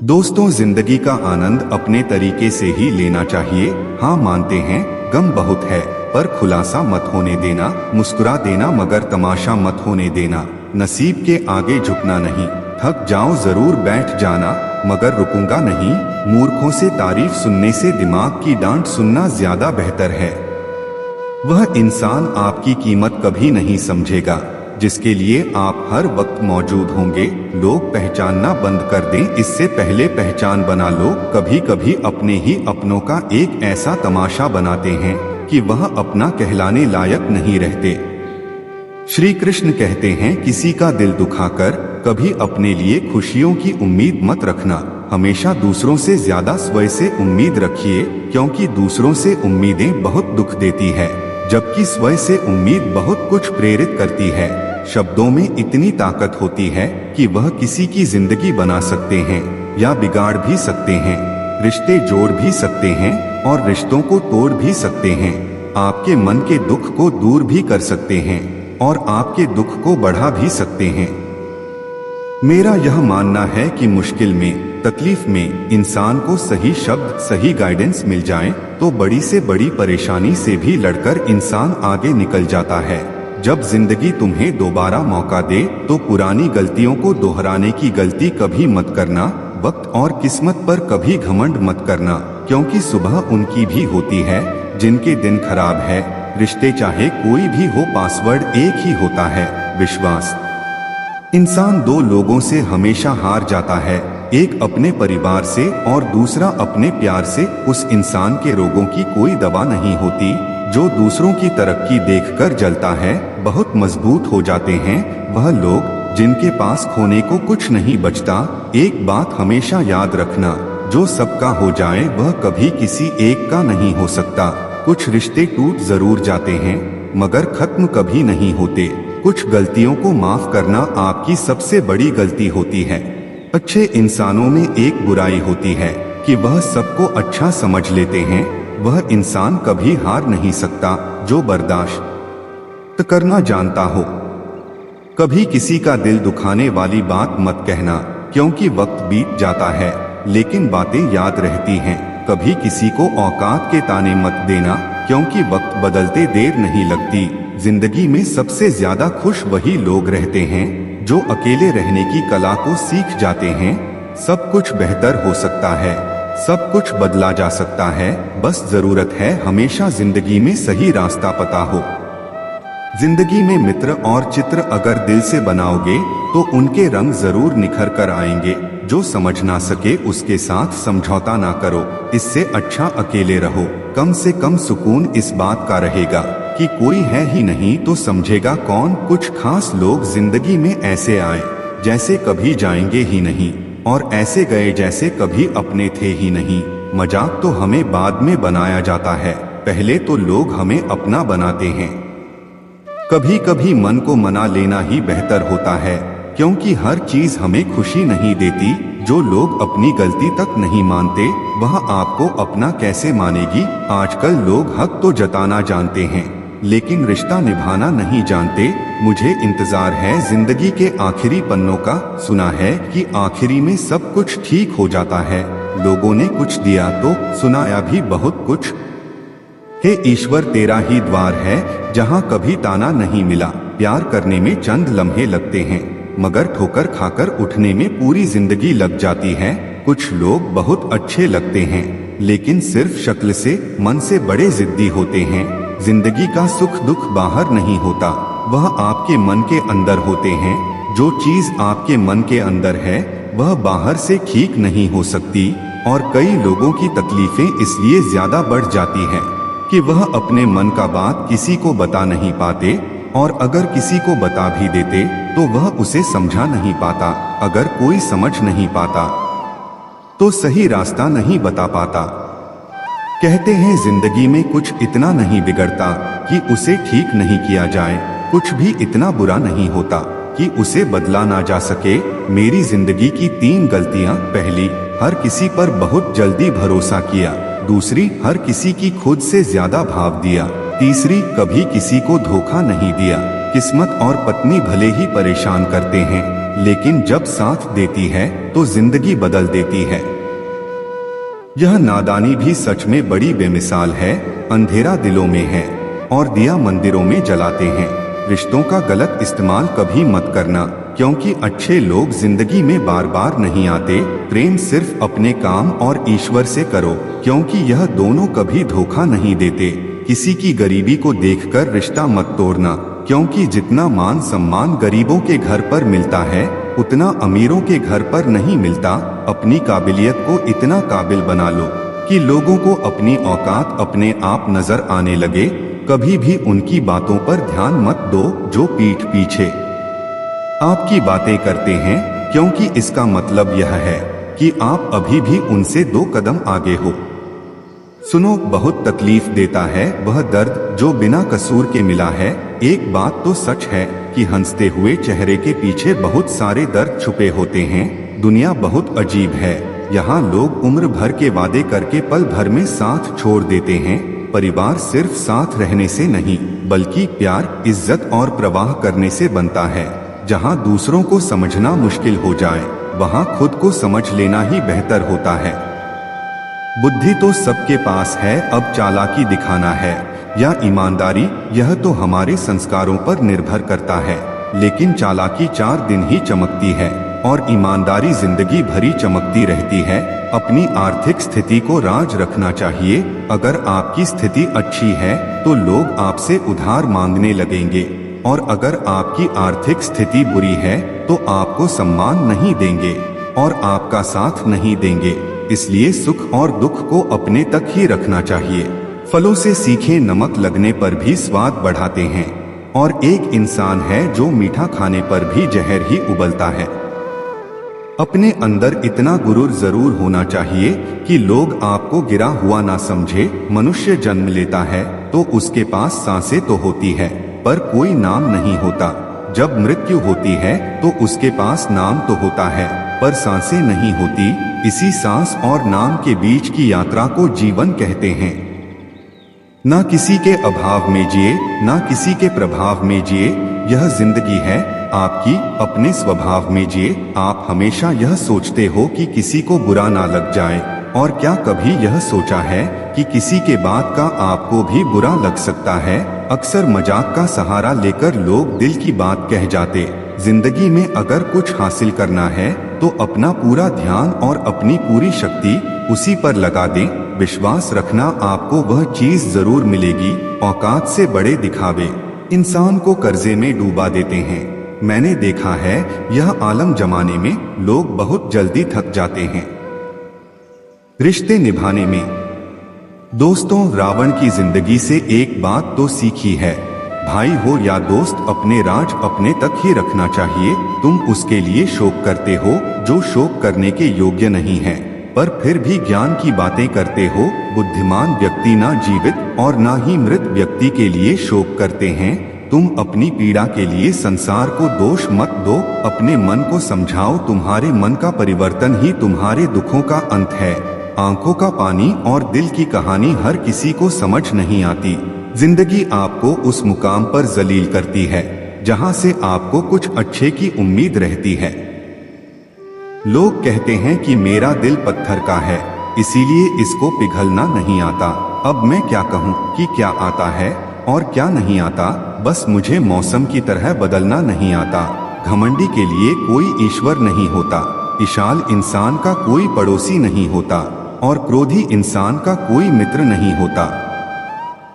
दोस्तों, जिंदगी का आनंद अपने तरीके से ही लेना चाहिए। हाँ, मानते हैं गम बहुत है, पर खुलासा मत होने देना। मुस्कुरा देना मगर तमाशा मत होने देना। नसीब के आगे झुकना नहीं। थक जाओ जरूर बैठ जाना, मगर रुकूंगा नहीं। मूर्खों से तारीफ सुनने से दिमाग की डांट सुनना ज्यादा बेहतर है। वह इंसान आपकी कीमत कभी नहीं समझेगा जिसके लिए आप हर वक्त मौजूद होंगे। लोग पहचानना बंद कर दें, इससे पहले पहचान बना लो। कभी कभी अपने ही अपनों का एक ऐसा तमाशा बनाते हैं कि वह अपना कहलाने लायक नहीं रहते। श्री कृष्ण कहते हैं, किसी का दिल दुखाकर कभी अपने लिए खुशियों की उम्मीद मत रखना। हमेशा दूसरों से ज्यादा स्वयं से उम्मीद रखिए, क्योंकि दूसरों से उम्मीदें बहुत दुख देती है, जबकि स्वयं से उम्मीद बहुत कुछ प्रेरित करती है। शब्दों में इतनी ताकत होती है कि वह किसी की जिंदगी बना सकते हैं या बिगाड़ भी सकते हैं। रिश्ते जोड़ भी सकते हैं और रिश्तों को तोड़ भी सकते हैं। आपके मन के दुख को दूर भी कर सकते हैं और आपके दुख को बढ़ा भी सकते हैं। मेरा यह मानना है कि मुश्किल में, तकलीफ में इंसान को सही शब्द, सही गाइडेंस मिल जाए तो बड़ी से बड़ी परेशानी से भी लड़कर इंसान आगे निकल जाता है। जब जिंदगी तुम्हें दोबारा मौका दे तो पुरानी गलतियों को दोहराने की गलती कभी मत करना। वक्त और किस्मत पर कभी घमंड मत करना, क्योंकि सुबह उनकी भी होती है जिनके दिन खराब है। रिश्ते चाहे कोई भी हो, पासवर्ड एक ही होता है, विश्वास। इंसान दो लोगों से हमेशा हार जाता है, एक अपने परिवार से और दूसरा अपने प्यार से। उस इंसान के रोगों की कोई दवा नहीं होती जो दूसरों की तरक्की देखकर जलता है। बहुत मजबूत हो जाते हैं वह लोग जिनके पास खोने को कुछ नहीं बचता। एक बात हमेशा याद रखना, जो सबका हो जाए वह कभी किसी एक का नहीं हो सकता। कुछ रिश्ते टूट जरूर जाते हैं, मगर खत्म कभी नहीं होते। कुछ गलतियों को माफ करना आपकी सबसे बड़ी गलती होती है। अच्छे इंसानों में एक बुराई होती है कि वह सबको अच्छा समझ लेते हैं। वह इंसान कभी हार नहीं सकता जो बर्दाश्त करना जानता हो। कभी किसी का दिल दुखाने वाली बात मत कहना, क्योंकि वक्त बीत जाता है लेकिन बातें याद रहती हैं। कभी किसी को औकात के ताने मत देना, क्योंकि वक्त बदलते देर नहीं लगती। जिंदगी में सबसे ज्यादा खुश वही लोग रहते हैं जो अकेले रहने की कला को सीख जाते हैं। सब कुछ बेहतर हो सकता है, सब कुछ बदला जा सकता है, बस जरूरत है हमेशा जिंदगी में सही रास्ता पता हो। जिंदगी में मित्र और चित्र अगर दिल से बनाओगे तो उनके रंग जरूर निखर कर आएंगे। जो समझ ना सके उसके साथ समझौता ना करो, इससे अच्छा अकेले रहो। कम से कम सुकून इस बात का रहेगा कि कोई है ही नहीं तो समझेगा कौन। कुछ खास लोग जिंदगी में ऐसे आए जैसे कभी जाएंगे ही नहीं, और ऐसे गए जैसे कभी अपने थे ही नहीं। मजाक तो हमें बाद में बनाया जाता है, पहले तो लोग हमें अपना बनाते हैं। कभी कभी मन को मना लेना ही बेहतर होता है, क्योंकि हर चीज हमें खुशी नहीं देती। जो लोग अपनी गलती तक नहीं मानते वह आपको अपना कैसे मानेगी। आजकल लोग हक तो जताना जानते हैं लेकिन रिश्ता निभाना नहीं जानते। मुझे इंतजार है जिंदगी के आखिरी पन्नों का। सुना है कि आखिरी में सब कुछ ठीक हो जाता है। लोगों ने कुछ दिया तो सुनाया भी बहुत कुछ। हे ईश्वर, तेरा ही द्वार है जहाँ कभी ताना नहीं मिला। प्यार करने में चंद लम्हे लगते हैं, मगर ठोकर खाकर उठने में पूरी जिंदगी लग जाती है। कुछ लोग बहुत अच्छे लगते हैं लेकिन सिर्फ शक्ल से, मन से बड़े जिद्दी होते हैं। जिंदगी का सुख दुख बाहर नहीं होता, वह आपके मन के अंदर होते हैं। जो चीज आपके मन के अंदर है वह बाहर से ठीक नहीं हो सकती। और कई लोगों की तकलीफें इसलिए ज्यादा बढ़ जाती है कि वह अपने मन का बात किसी को बता नहीं पाते, और अगर किसी को बता भी देते तो वह उसे समझा नहीं पाता। अगर कोई समझ नहीं पाता तो सही रास्ता नहीं बता पाता। कहते हैं जिंदगी में कुछ इतना नहीं बिगड़ता कि उसे ठीक नहीं किया जाए, कुछ भी इतना बुरा नहीं होता कि उसे बदला ना जा सके। मेरी जिंदगी की 3 गलतियां। पहली, हर किसी पर बहुत जल्दी भरोसा किया। दूसरी, हर किसी की खुद से ज्यादा भाव दिया। तीसरी, कभी किसी को धोखा नहीं दिया। किस्मत और पत्नी भले ही परेशान करते हैं, लेकिन जब साथ देती है तो जिंदगी बदल देती है। यह नादानी भी सच में बड़ी बेमिसाल है। अंधेरा दिलों में है और दिया मंदिरों में जलाते हैं। रिश्तों का गलत इस्तेमाल कभी मत करना, क्योंकि अच्छे लोग जिंदगी में बार बार नहीं आते। प्रेम सिर्फ अपने काम और ईश्वर से करो, क्योंकि यह दोनों कभी धोखा नहीं देते। किसी की गरीबी को देखकर रिश्ता मत तोड़ना, क्योंकि जितना मान सम्मान गरीबों के घर पर मिलता है उतना अमीरों के घर पर नहीं मिलता। अपनी काबिलियत को इतना काबिल बना लो कि लोगों को अपनी औकात अपने आप नजर आने लगे। कभी भी उनकी बातों पर ध्यान मत दो जो पीठ पीछे आपकी बातें करते हैं, क्योंकि इसका मतलब यह है कि आप अभी भी उनसे 2 कदम आगे हो। सुनो, बहुत तकलीफ देता है वह दर्द जो बिना कसूर के मिला है। एक बात तो सच है कि हंसते हुए चेहरे के पीछे बहुत सारे दर्द छुपे होते हैं। दुनिया बहुत अजीब है। यहाँ लोग उम्र भर के वादे करके पल भर में साथ छोड़ देते हैं। परिवार सिर्फ साथ रहने से नहीं, बल्कि प्यार, इज्जत और प्रवाह करने से बनता है। जहाँ दूसरों को समझना मुश्किल हो जाए, वहाँ खुद को समझ लेना ही बेहतर होता है। बुद्धि तो सबके पास है, अब चालाकी दिखाना है या ईमानदारी, यह तो हमारे संस्कारों पर निर्भर करता है। लेकिन चालाकी 4 दिन ही चमकती है और ईमानदारी जिंदगी भरी चमकती रहती है। अपनी आर्थिक स्थिति को राज रखना चाहिए। अगर आपकी स्थिति अच्छी है तो लोग आपसे उधार मांगने लगेंगे, और अगर आपकी आर्थिक स्थिति बुरी है तो आपको सम्मान नहीं देंगे और आपका साथ नहीं देंगे। इसलिए सुख और दुख को अपने तक ही रखना चाहिए। फलों से सीखे नमक लगने पर भी स्वाद बढ़ाते हैं, और एक इंसान है जो मीठा खाने पर भी जहर ही उबलता है। अपने अंदर इतना गुरूर जरूर होना चाहिए कि लोग आपको गिरा हुआ ना समझे। मनुष्य जन्म लेता है तो उसके पास सांसें तो होती है, पर कोई नाम नहीं होता। जब मृत्यु होती है तो उसके पास नाम तो होता है, पर सांसें नहीं होती। इसी सांस और नाम के बीच की यात्रा को जीवन कहते हैं। ना किसी के अभाव में जिए, ना किसी के प्रभाव में जिए, यह जिंदगी है आपकी। अपने स्वभाव में जिए। आप हमेशा यह सोचते हो कि किसी को बुरा ना लग जाए, और क्या कभी यह सोचा है कि किसी के बात का आपको भी बुरा लग सकता है? अक्सर मजाक का सहारा लेकर लोग दिल की बात कह जाते। जिंदगी में अगर कुछ हासिल करना है तो अपना पूरा ध्यान और अपनी पूरी शक्ति उसी पर लगा दें। विश्वास रखना, आपको वह चीज जरूर मिलेगी। औकात से बड़े दिखावे इंसान को कर्जे में डूबा देते हैं। मैंने देखा है यह आलम जमाने में लोग बहुत जल्दी थक जाते हैं रिश्ते निभाने में। दोस्तों, रावण की जिंदगी से एक बात तो सीखी है, भाई हो या दोस्त, अपने राज अपने तक ही रखना चाहिए। तुम उसके लिए शोक करते हो जो शोक करने के योग्य नहीं है, पर फिर भी ज्ञान की बातें करते हो। बुद्धिमान व्यक्ति ना जीवित और ना ही मृत व्यक्ति के लिए शोक करते हैं। तुम अपनी पीड़ा के लिए संसार को दोष मत दो, अपने मन को समझाओ। तुम्हारे मन का परिवर्तन ही तुम्हारे दुखों का अंत है। आंखों का पानी और दिल की कहानी हर किसी को समझ नहीं आती। जिंदगी आपको उस मुकाम पर जलील करती है जहां से आपको कुछ अच्छे की उम्मीद रहती है। लोग कहते हैं कि मेरा दिल पत्थर का है, इसीलिए इसको पिघलना नहीं आता। अब मैं क्या कहूँ कि क्या आता है और क्या नहीं आता। बस मुझे मौसम की तरह बदलना नहीं आता। घमंडी के लिए कोई ईश्वर नहीं होता, विशाल इंसान का कोई पड़ोसी नहीं होता, और क्रोधी इंसान का कोई मित्र नहीं होता।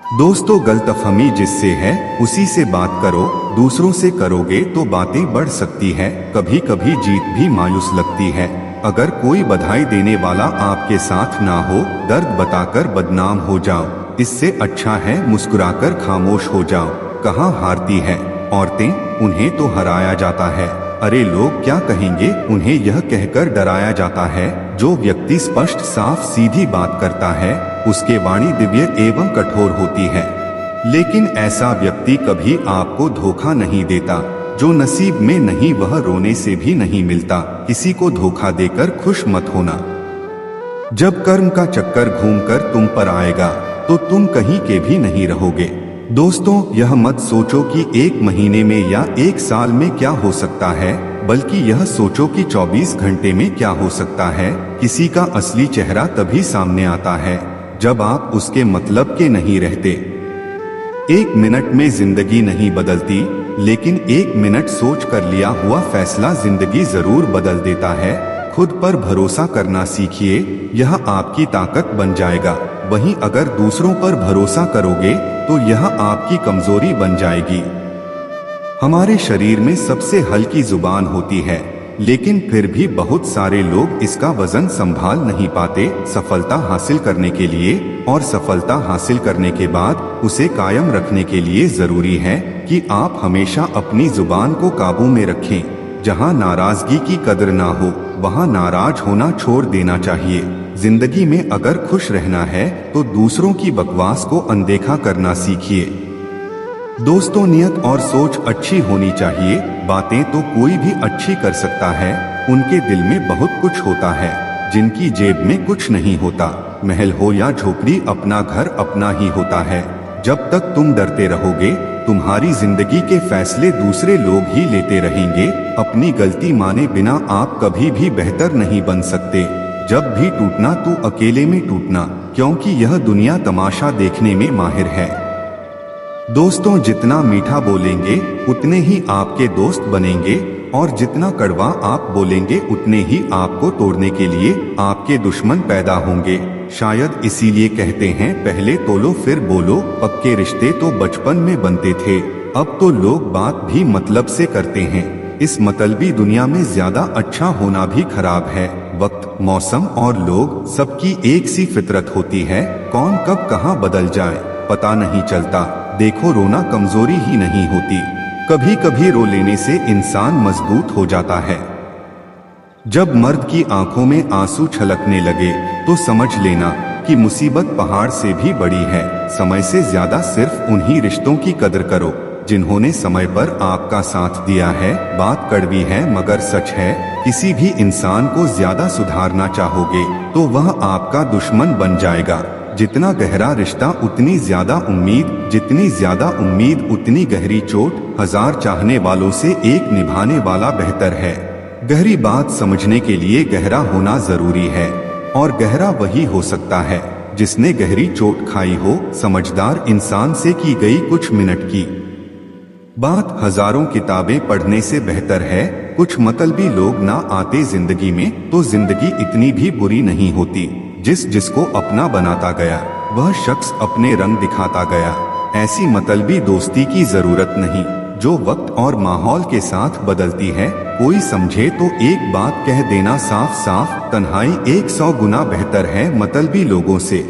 दोस्तों, गलतफहमी जिससे है उसी से बात करो। दूसरों से करोगे तो बातें बढ़ सकती है। कभी कभी जीत भी मायूस लगती है। अगर कोई बधाई देने वाला आपके साथ ना हो, दर्द बताकर बदनाम हो जाओ। इससे अच्छा है मुस्कुराकर खामोश हो जाओ। कहाँ हारती है औरतें, उन्हें तो हराया जाता है। अरे लोग क्या कहेंगे, उन्हें यह कहकर डराया जाता है। जो व्यक्ति स्पष्ट साफ सीधी बात करता है उसके वाणी दिव्य एवं कठोर होती है। लेकिन ऐसा व्यक्ति कभी आपको धोखा नहीं देता। जो नसीब में नहीं वह रोने से भी नहीं मिलता। किसी को धोखा देकर खुश मत होना। जब कर्म का चक्कर घूमकर तुम पर आएगा तो तुम कहीं के भी नहीं रहोगे। दोस्तों, यह मत सोचो कि 1 महीने में या 1 साल में क्या हो सकता है, बल्कि यह सोचो कि 24 घंटे में क्या हो सकता है। किसी का असली चेहरा तभी सामने आता है जब आप उसके मतलब के नहीं रहते। 1 मिनट में जिंदगी नहीं बदलती, लेकिन 1 मिनट सोच कर लिया हुआ फैसला जिंदगी जरूर बदल देता है। खुद पर भरोसा करना सीखिए, यह आपकी ताकत बन जाएगा। वहीं अगर दूसरों पर भरोसा करोगे तो यह आपकी कमजोरी बन जाएगी। हमारे शरीर में सबसे हल्की जुबान होती है, लेकिन फिर भी बहुत सारे लोग इसका वजन संभाल नहीं पाते। सफलता हासिल करने के लिए और सफलता हासिल करने के बाद उसे कायम रखने के लिए जरूरी है कि आप हमेशा अपनी जुबान को काबू में रखें। जहां नाराजगी की कदर ना हो, वहां नाराज होना छोड़ देना चाहिए। जिंदगी में अगर खुश रहना है तो दूसरों की बकवास को अनदेखा करना सीखिए। दोस्तों, नियत और सोच अच्छी होनी चाहिए। बातें तो कोई भी अच्छी कर सकता है, उनके दिल में बहुत कुछ होता है जिनकी जेब में कुछ नहीं होता। महल हो या झोपड़ी, अपना घर अपना ही होता है। जब तक तुम डरते रहोगे, तुम्हारी जिंदगी के फैसले दूसरे लोग ही लेते रहेंगे। अपनी गलती माने बिना आप कभी भी बेहतर नहीं बन सकते। जब भी टूटना तो अकेले में टूटना, क्योंकि यह दुनिया तमाशा देखने में माहिर है। दोस्तों, जितना मीठा बोलेंगे उतने ही आपके दोस्त बनेंगे, और जितना कड़वा आप बोलेंगे उतने ही आपको तोड़ने के लिए आपके दुश्मन पैदा होंगे। शायद इसीलिए कहते हैं, पहले तोलो फिर बोलो। पक्के रिश्ते तो बचपन में बनते थे, अब तो लोग बात भी मतलब से करते हैं। इस मतलबी दुनिया में ज्यादा अच्छा होना भी खराब है। वक्त, मौसम और लोग सबकी एक सी फितरत होती है। कौन कब कहाँ बदल जाए पता नहीं चलता। देखो, रोना कमजोरी ही नहीं होती, कभी कभी रो लेने से इंसान मजबूत हो जाता है। जब मर्द की आंखों में आंसू छलकने लगे तो समझ लेना कि मुसीबत पहाड़ से भी बड़ी है। समय से ज्यादा सिर्फ उन्हीं रिश्तों की कदर करो जिन्होंने समय पर आपका साथ दिया है। बात कड़वी है मगर सच है, किसी भी इंसान को ज्यादा सुधारना चाहोगे तो वह आपका दुश्मन बन जाएगा। जितना गहरा रिश्ता उतनी ज्यादा उम्मीद, जितनी ज्यादा उम्मीद उतनी गहरी चोट। 1000 चाहने वालों से एक निभाने वाला बेहतर है। गहरी बात समझने के लिए गहरा होना जरूरी है, और गहरा वही हो सकता है जिसने गहरी चोट खाई हो। समझदार इंसान से की गई कुछ मिनट की बात हजारों किताबें पढ़ने से बेहतर है। कुछ मतलबी लोग ना आते जिंदगी में तो जिंदगी इतनी भी बुरी नहीं होती। जिसको अपना बनाता गया वह शख्स अपने रंग दिखाता गया। ऐसी मतलबी दोस्ती की जरूरत नहीं जो वक्त और माहौल के साथ बदलती है। कोई समझे तो एक बात कह देना साफ साफ, तन्हाई 100 गुना बेहतर है मतलबी लोगों से।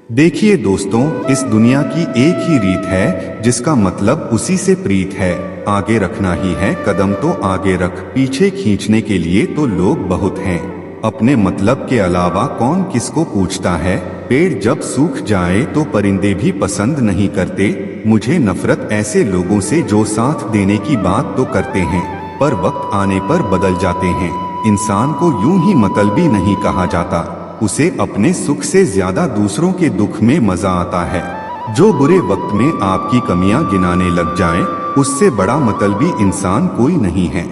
देखिए दोस्तों, इस दुनिया की एक ही रीत है जिसका मतलब उसी से प्रीत है। आगे रखना ही है कदम तो आगे रख, पीछे खींचने के लिए तो लोग बहुत हैं। अपने मतलब के अलावा कौन किसको पूछता है। पेड़ जब सूख जाए तो परिंदे भी पसंद नहीं करते। मुझे नफरत ऐसे लोगों से जो साथ देने की बात तो करते हैं पर वक्त आने पर बदल जाते हैं। इंसान को यूं ही मतलबी नहीं कहा जाता, उसे अपने सुख से ज्यादा दूसरों के दुख में मजा आता है। जो बुरे वक्त में आपकी कमियां गिनाने लग जाए, उससे बड़ा मतलबी इंसान कोई नहीं है।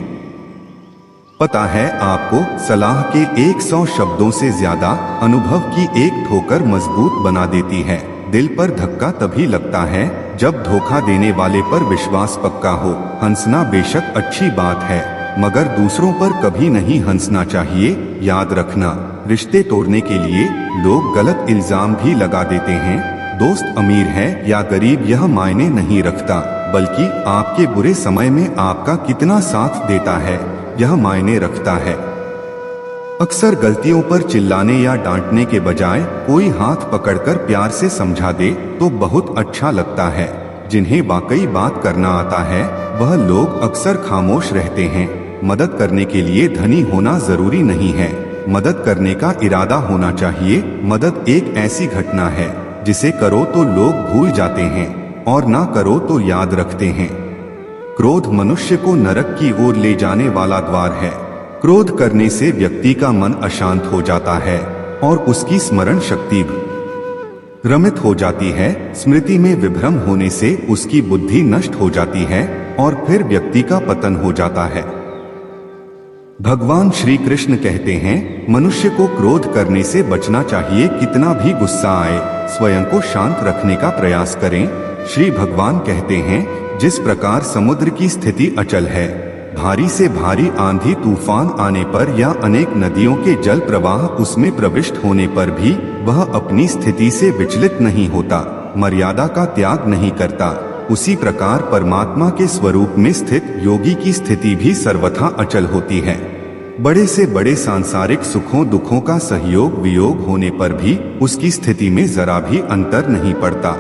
पता है आपको, सलाह के 100 शब्दों से ज्यादा अनुभव की एक ठोकर मजबूत बना देती है। दिल पर धक्का तभी लगता है जब धोखा देने वाले पर विश्वास पक्का हो। हंसना बेशक अच्छी बात है, मगर दूसरों पर कभी नहीं हंसना चाहिए। याद रखना, रिश्ते तोड़ने के लिए लोग गलत इल्जाम भी लगा देते हैं। दोस्त अमीर है या गरीब यह मायने नहीं रखता, बल्कि आपके बुरे समय में आपका कितना साथ देता है यह मायने रखता है। अक्सर गलतियों पर चिल्लाने या डांटने के बजाय कोई हाथ पकड़कर प्यार से समझा दे तो बहुत अच्छा लगता है। जिन्हें वाकई बात करना आता है वह लोग अक्सर खामोश रहते हैं। मदद करने के लिए धनी होना जरूरी नहीं है, मदद करने का इरादा होना चाहिए। मदद एक ऐसी घटना है जिसे करो तो लोग भूल जाते हैं और ना करो तो याद रखते हैं। क्रोध मनुष्य को नरक की ओर ले जाने वाला द्वार है। क्रोध करने से व्यक्ति का मन अशांत हो जाता है और उसकी स्मरण शक्ति भी। रमित हो जाती है। स्मृति में विभ्रम होने से उसकी बुद्धि नष्ट हो जाती है और फिर व्यक्ति का पतन हो जाता है। भगवान श्री कृष्ण कहते हैं, मनुष्य को क्रोध करने से बचना चाहिए। कितना भी गुस्सा आए, स्वयं को शांत रखने का प्रयास करें। श्री भगवान कहते हैं, जिस प्रकार समुद्र की स्थिति अचल है, भारी से भारी आंधी तूफान आने पर या अनेक नदियों के जल प्रवाह उसमें प्रविष्ट होने पर भी वह अपनी स्थिति से विचलित नहीं होता, मर्यादा का त्याग नहीं करता, उसी प्रकार परमात्मा के स्वरूप में स्थित योगी की स्थिति भी सर्वथा अचल होती है। बड़े से बड़े सांसारिक सुखों दुखों का सहयोग वियोग होने पर भी उसकी स्थिति में जरा भी अंतर नहीं पड़ता।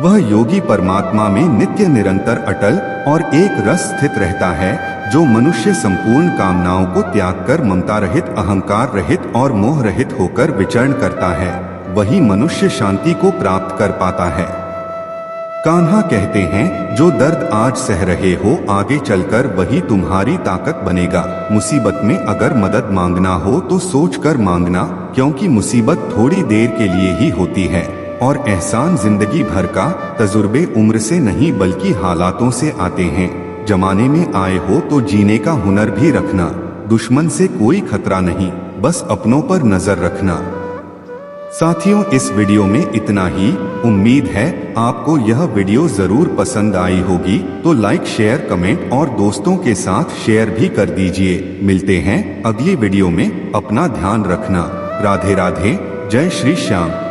वह योगी परमात्मा में नित्य निरंतर अटल और एक रस स्थित रहता है। जो मनुष्य संपूर्ण कामनाओं को त्याग कर ममता रहित, अहंकार रहित और मोह रहित होकर विचरण करता है, वही मनुष्य शांति को प्राप्त कर पाता है। कान्हा कहते हैं, जो दर्द आज सह रहे हो, आगे चलकर वही तुम्हारी ताकत बनेगा। मुसीबत में अगर मदद मांगना हो तो सोच कर मांगना, क्योंकि मुसीबत थोड़ी देर के लिए ही होती है और एहसान जिंदगी भर का। तजुर्बे उम्र से नहीं बल्कि हालातों से आते हैं। जमाने में आए हो तो जीने का हुनर भी रखना। दुश्मन से कोई खतरा नहीं, बस अपनों पर नजर रखना। साथियों, इस वीडियो में इतना ही। उम्मीद है आपको यह वीडियो जरूर पसंद आई होगी, तो लाइक शेयर कमेंट और दोस्तों के साथ शेयर भी कर दीजिए। मिलते हैं अगली वीडियो में। अपना ध्यान रखना। राधे राधे। जय श्री श्याम।